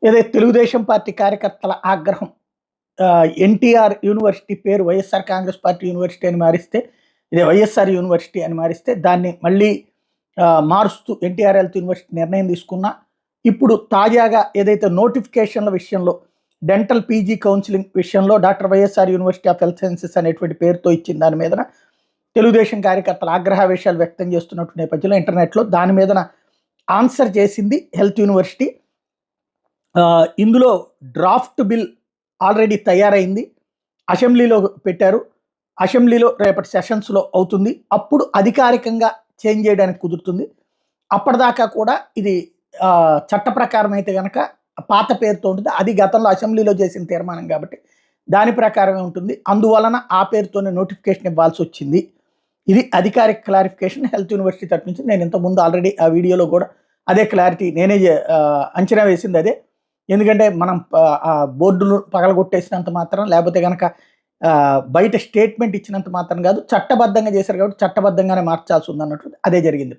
ఏదైతే తెలుగుదేశం పార్టీ కార్యకర్తల ఆగ్రహం ఎన్టీఆర్ యూనివర్సిటీ పేరు వైఎస్ఆర్ కాంగ్రెస్ పార్టీ యూనివర్సిటీ అని మారిస్తే, ఇదే వైఎస్ఆర్ యూనివర్సిటీ అని మారిస్తే దాన్ని మళ్ళీ మారుస్తూ ఎన్టీఆర్ హెల్త్ యూనివర్సిటీ నిర్ణయం తీసుకున్నా, ఇప్పుడు తాజాగా ఏదైతే నోటిఫికేషన్ల విషయంలో డెంటల్ పీజీ కౌన్సిలింగ్ విషయంలో doctor YSR university of health sciences అనేటువంటి పేరుతో ఇచ్చిన దాని మీదన తెలుగుదేశం కార్యకర్తలు ఆగ్రహావేశాలు వ్యక్తం చేస్తున్నటువంటి నేపథ్యంలో ఇంటర్నెట్లో దాని మీదన ఆన్సర్ చేసింది హెల్త్ యూనివర్సిటీ. ఇందులో డ్రాఫ్ట్ బిల్ ఆల్రెడీ తయారైంది, అసెంబ్లీలో పెట్టారు. అసెంబ్లీలో రేపటి సెషన్స్లో అవుతుంది. అప్పుడు అధికారికంగా చేంజ్ చేయడానికి కుదురుతుంది. అప్పటిదాకా కూడా ఇది చట్ట ప్రకారం అయితే కనుక పాత పేరుతో ఉంటుంది. అది గతంలో అసెంబ్లీలో చేసిన తీర్మానం కాబట్టి దాని ప్రకారమే ఉంటుంది. అందువలన ఆ పేరుతోనే నోటిఫికేషన్ ఇవ్వాల్సి వచ్చింది. ఇది అధికారిక క్లారిఫికేషన్ హెల్త్ యూనివర్సిటీ తరపు నుంచి. నేను ఇంతకుముందు ఆల్రెడీ ఆ వీడియోలో కూడా అదే క్లారిటీ నేనే అంచనా వేసింది అదే. ఎందుకంటే మనం బోర్డులు పగలగొట్టేసినంత మాత్రం, లేకపోతే కనుక బయట స్టేట్మెంట్ ఇచ్చినంత మాత్రం కాదు, చట్టబద్ధంగా చేశారు కాబట్టి చట్టబద్ధంగానే మార్చాల్సి ఉంది అన్నట్టు అదే జరిగింది.